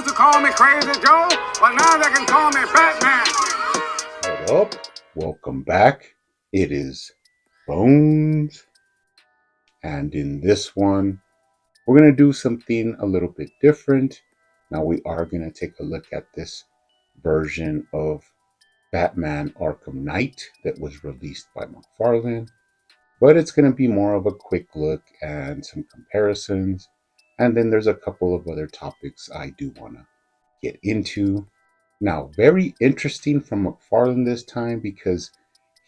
to call me Crazy Joe, but now they can call me Batman. What up? Welcome back. It is Bones. And in this one, we're going to do something a little bit different. Now we are going to take a look at this version of Batman Arkham Knight that was released by Mcfarlane. But it's going to be more of a quick look and some comparisons. And then there's a couple of other topics I do want to get into. Now, very interesting from Mcfarlane this time because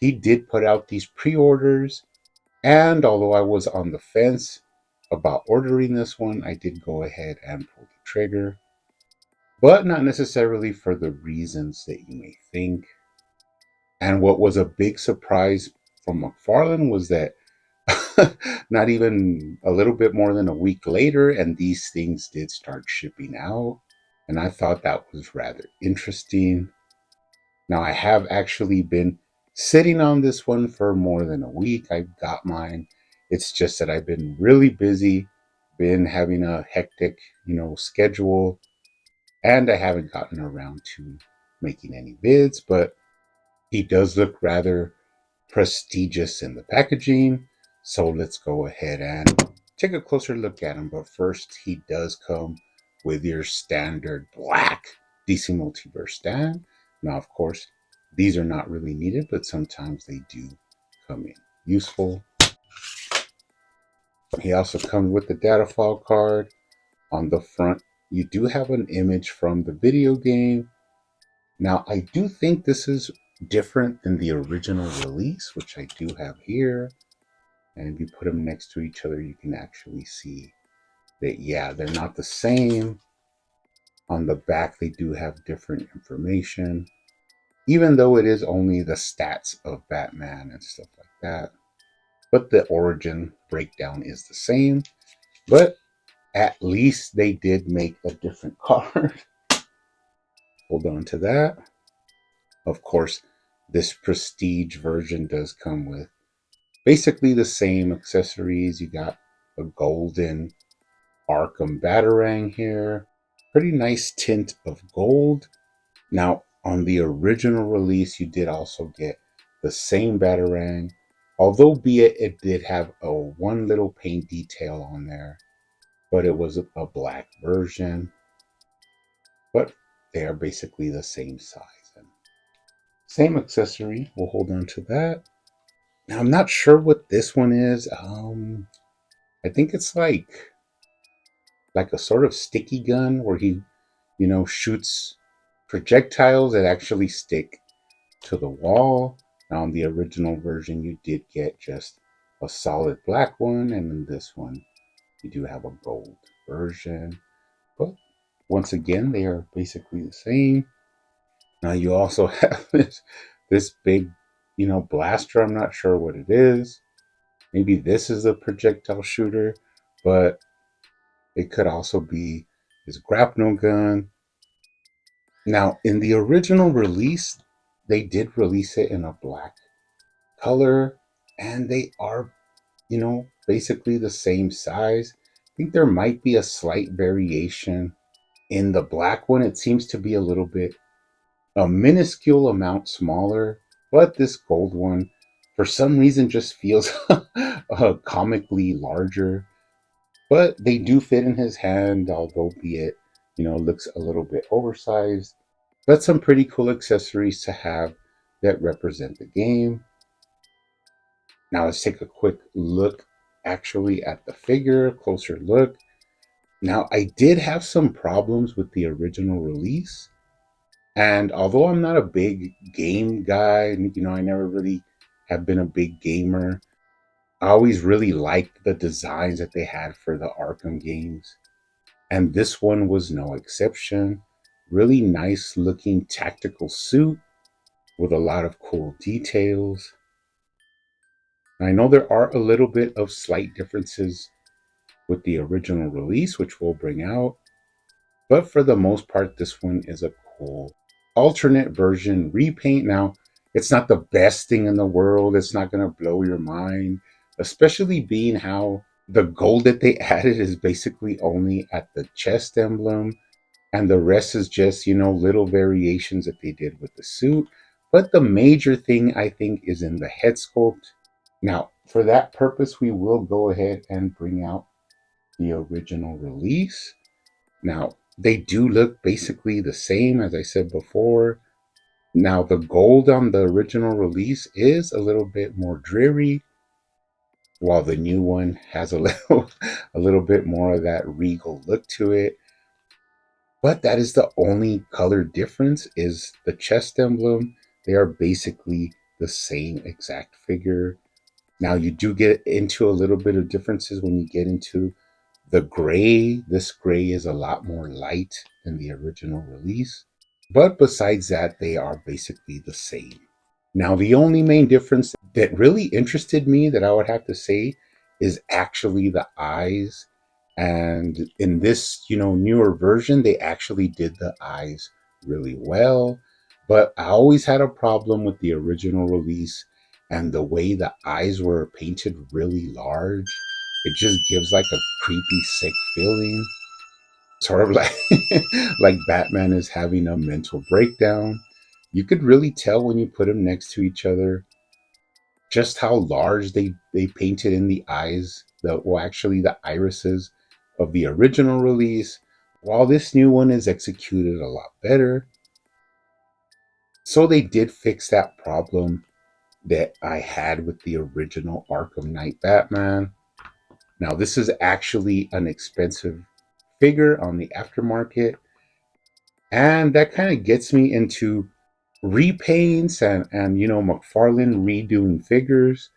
he did put out these pre-orders. And although I was on the fence about ordering this one, I did go ahead and pull the trigger. But not necessarily for the reasons that you may think. And what was a big surprise from Mcfarlane was that not even a little bit more than a week later, and these things did start shipping out. And I thought that was rather interesting. Now, I have actually been sitting on this one for more than a week. I've got mine. It's just that I've been really busy, been having a hectic, schedule, and I haven't gotten around to making any vids, but he does look rather prestigious in the packaging. So let's go ahead and take a closer look at him. But first, he does come with your standard black DC Multiverse stand. Now, of course, these are not really needed, but sometimes they do come in useful. He also comes with the data file card. On the front, you do have an image from the video game. Now, I do think this is different than the original release, which I do have here. And if you put them next to each other, you can actually see that, yeah, they're not the same. On the back, they do have different information, even though it is only the stats of Batman and stuff like that. But the origin breakdown is the same. But at least they did make a different card. Hold on to that. Of course, this prestige version does come with basically the same accessories. You got a golden Arkham Batarang here. Pretty nice tint of gold. Now, on the original release, you did also get the same Batarang, although be it did have a one little paint detail on there, but it was a black version. But they are basically the same size. And same accessory. We'll hold on to that. Now, I'm not sure what this one is. I think it's like a sort of sticky gun where he, shoots projectiles that actually stick to the wall. Now, in the original version, you did get just a solid black one, and in this one, you do have a gold version. But once again, they are basically the same. Now, you also have this big, blaster. I'm not sure what it is. Maybe this is a projectile shooter, but it could also be his grapnel gun. Now, in the original release, they did release it in a black color, and they are, basically the same size. I think there might be a slight variation in the black one. It seems to be a minuscule amount smaller, but this gold one, for some reason, just feels comically larger. But they do fit in his hand, although be it, looks a little bit oversized. But some pretty cool accessories to have that represent the game. Now let's take a quick look actually at the figure, a closer look. Now, I did have some problems with the original release. And although I'm not a big game guy, I never really have been a big gamer, I always really liked the designs that they had for the Arkham games. And this one was no exception. Really nice looking tactical suit with a lot of cool details. I know there are a little bit of slight differences with the original release, which we'll bring out. But for the most part, this one is a cool alternate version repaint. Now, it's not the best thing in the world. It's not going to blow your mind, especially being how the gold that they added is basically only at the chest emblem. And the rest is just, little variations that they did with the suit. But the major thing I think is in the head sculpt. Now, for that purpose, we will go ahead and bring out the original release. Now, they do look basically the same as I said before. Now, the gold on the original release is a little bit more dreary, while the new one has a little a little bit more of that regal look to it. But that is the only color difference is the chest emblem. They are basically the same exact figure. Now you do get into a little bit of differences when you get into the gray. This gray is a lot more light than the original release. But besides that, they are basically the same. Now, the only main difference that really interested me that I would have to say is actually the eyes. And in this, newer version, they actually did the eyes really well. But I always had a problem with the original release and the way the eyes were painted really large. It just gives like a creepy, sick feeling. Sort of like like Batman is having a mental breakdown. You could really tell when you put them next to each other just how large they painted in the eyes, actually the irises of the original release, while this new one is executed a lot better. So they did fix that problem that I had with the original Arkham Knight Batman. Now, this is actually an expensive figure on the aftermarket, and that kind of gets me into repaints and Mcfarlane redoing figures.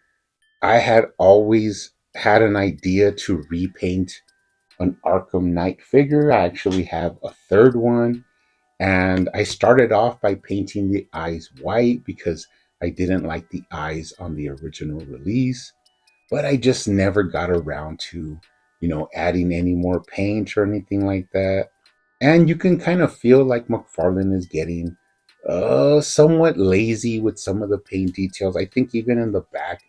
I had always had an idea to repaint an Arkham Knight figure. I actually have a third one, and I started off by painting the eyes white because I didn't like the eyes on the original release, but I just never got around to, adding any more paint or anything like that. And you can kind of feel like McFarlane is getting somewhat lazy with some of the paint details. I think even in the back,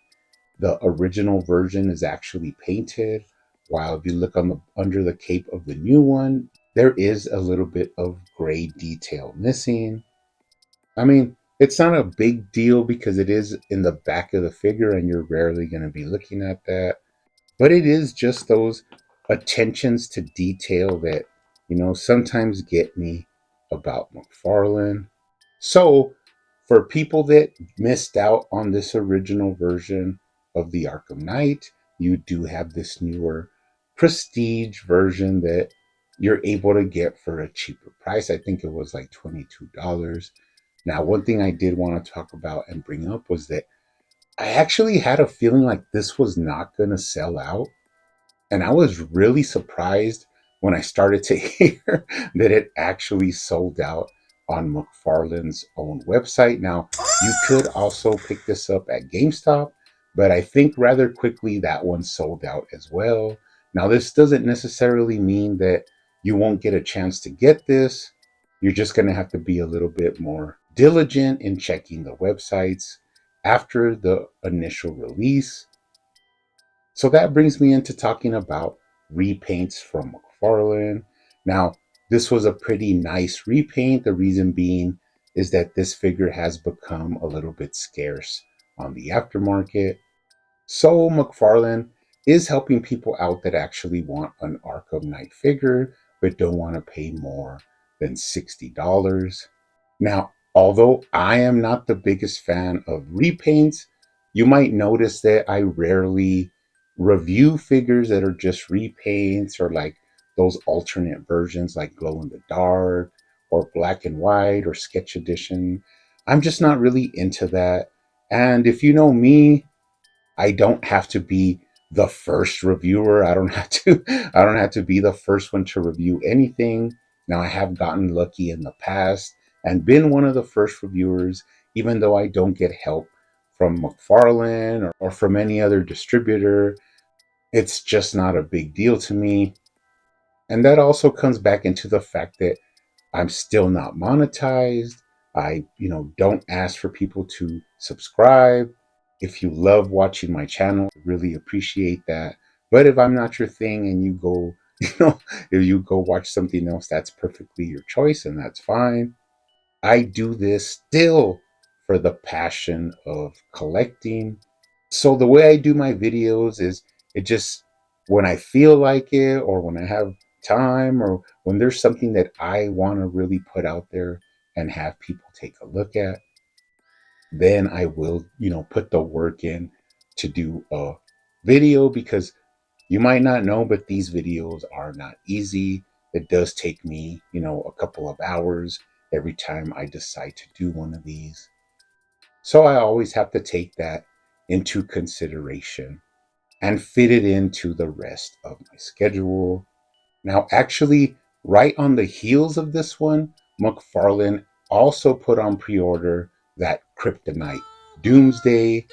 the original version is actually painted, while if you look on the under the cape of the new one, there is a little bit of gray detail missing. I mean, it's not a big deal because it is in the back of the figure and you're rarely going to be looking at that. But it is just those attentions to detail that, sometimes get me about McFarlane. So, for people that missed out on this original version of the Arkham Knight, you do have this newer prestige version that you're able to get for a cheaper price. I think it was like $22. Now, one thing I did want to talk about and bring up was that I actually had a feeling like this was not going to sell out. And I was really surprised when I started to hear that it actually sold out on McFarlane's own website. Now, you could also pick this up at GameStop, but I think rather quickly that one sold out as well. Now, this doesn't necessarily mean that you won't get a chance to get this. You're just going to have to be a little bit more diligent in checking the websites after the initial release. So that brings me into talking about repaints from McFarlane. Now, this was a pretty nice repaint. The reason being is that this figure has become a little bit scarce on the aftermarket. So McFarlane is helping people out that actually want an Arkham Knight figure but don't want to pay more than $60. Now, although I am not the biggest fan of repaints, you might notice that I rarely review figures that are just repaints or like those alternate versions like glow in the dark or black and white or sketch edition. I'm just not really into that. And if you know me, I don't have to be the first reviewer. I don't have to be the first one to review anything. Now I have gotten lucky in the past and been one of the first reviewers, even though I don't get help from McFarlane or from any other distributor. It's just not a big deal to me. And that also comes back into the fact that I'm still not monetized. I, don't ask for people to subscribe. If you love watching my channel, I really appreciate that. But if I'm not your thing and you go If you go watch something else, that's perfectly your choice and that's fine. I do this still for the passion of collecting. So the way I do my videos is it just, when I feel like it or when I have time or when there's something that I want to really put out there and have people take a look at, then I will, put the work in to do a video, because you might not know, but these videos are not easy. It does take me, a couple of hours every time I decide to do one of these. So I always have to take that into consideration and fit it into the rest of my schedule. Now, actually, right on the heels of this one, Mcfarlane also put on pre order that Kryptonite Doomsday,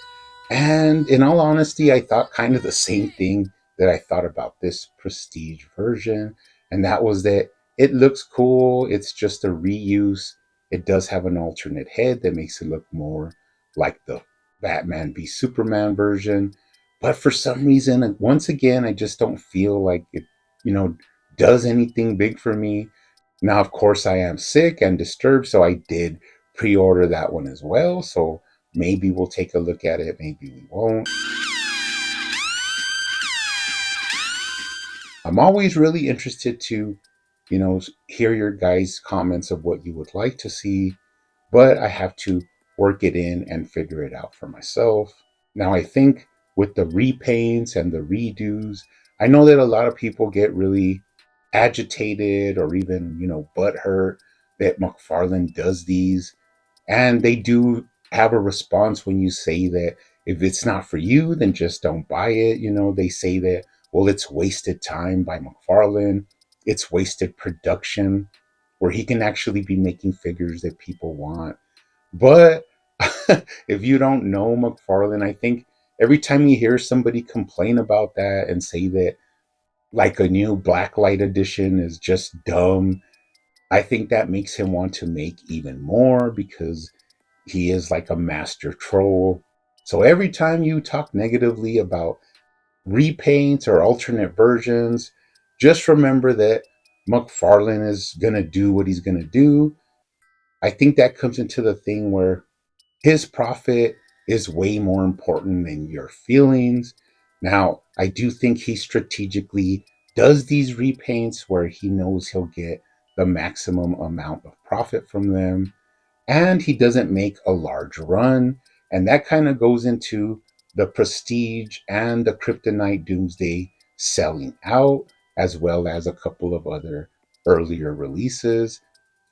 and in all honesty, I thought kind of the same thing that I thought about this prestige version. And that was that it looks cool. It's just a reuse. It does have an alternate head that makes it look more like the Batman v Superman version. But for some reason, once again, I just don't feel like it, you know, does anything big for me. Now, of course, I am sick and disturbed, so I did pre order that one as well. So maybe we'll take a look at it, maybe we won't. I'm always really interested to, hear your guys' comments of what you would like to see, but I have to work it in and figure it out for myself. Now, I think with the repaints and the redos, I know that a lot of people get really agitated or even, butthurt that McFarlane does these. And they do have a response when you say that if it's not for you, then just don't buy it. They say that, well, it's wasted time by McFarlane, it's wasted production, where he can actually be making figures that people want. But if you don't know McFarlane, I think every time you hear somebody complain about that and say that like a new Blacklight edition is just dumb, I think that makes him want to make even more, because he is like a master troll. So every time you talk negatively about repaints or alternate versions, just remember that McFarlane is going to do what he's going to do. I think that comes into the thing where his profit is way more important than your feelings. Now, I do think he strategically does these repaints where he knows he'll get the maximum amount of profit from them, and he doesn't make a large run. And that kind of goes into the Prestige and the Kryptonite Doomsday selling out, as well as a couple of other earlier releases.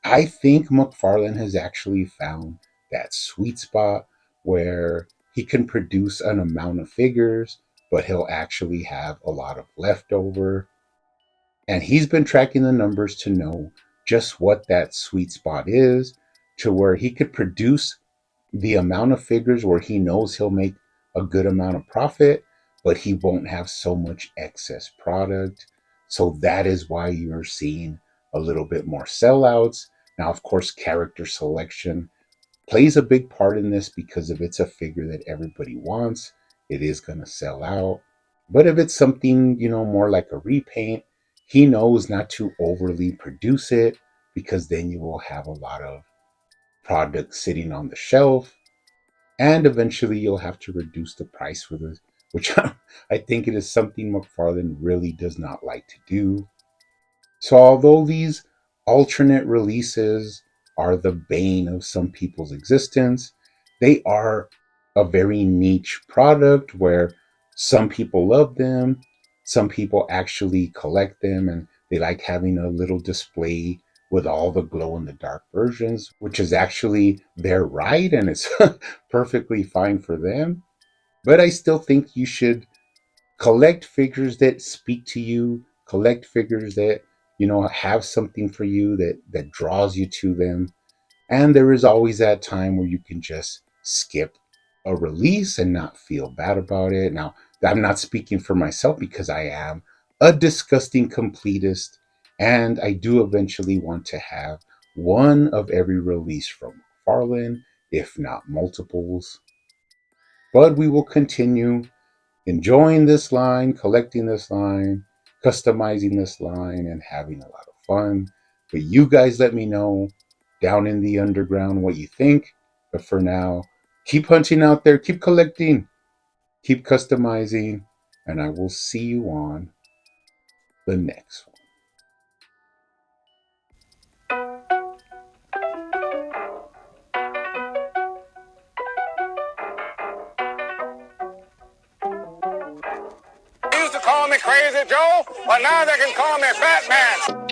I think McFarlane has actually found that sweet spot where he can produce an amount of figures, but he'll actually have a lot of leftover. And he's been tracking the numbers to know just what that sweet spot is, to where he could produce the amount of figures where he knows he'll make a good amount of profit, but he won't have so much excess product. So that is why you're seeing a little bit more sellouts. Now, of course, character selection plays a big part in this, because if it's a figure that everybody wants, it is going to sell out. But if it's something, more like a repaint, he knows not to overly produce it, because then you will have a lot of product sitting on the shelf, and eventually you'll have to reduce the price for this, which I think it is something McFarlane really does not like to do. So, although these alternate releases are the bane of some people's existence, they are a very niche product where some people love them, some people actually collect them, and they like having a little display with all the glow in the dark versions, which is actually their right and it's perfectly fine for them. But I still think you should collect figures that speak to you, collect figures that, have something for you that draws you to them. And there is always that time where you can just skip a release and not feel bad about it. Now, I'm not speaking for myself, because I am a disgusting completist, and I do eventually want to have one of every release from Farland, if not multiples. But we will continue enjoying this line, collecting this line, customizing this line and having a lot of fun. But you guys let me know down in the underground what you think. But for now, keep hunting out there, keep collecting, keep customizing, and I will see you on the next one. They used to call me Crazy Joe, but now they can call me Batman.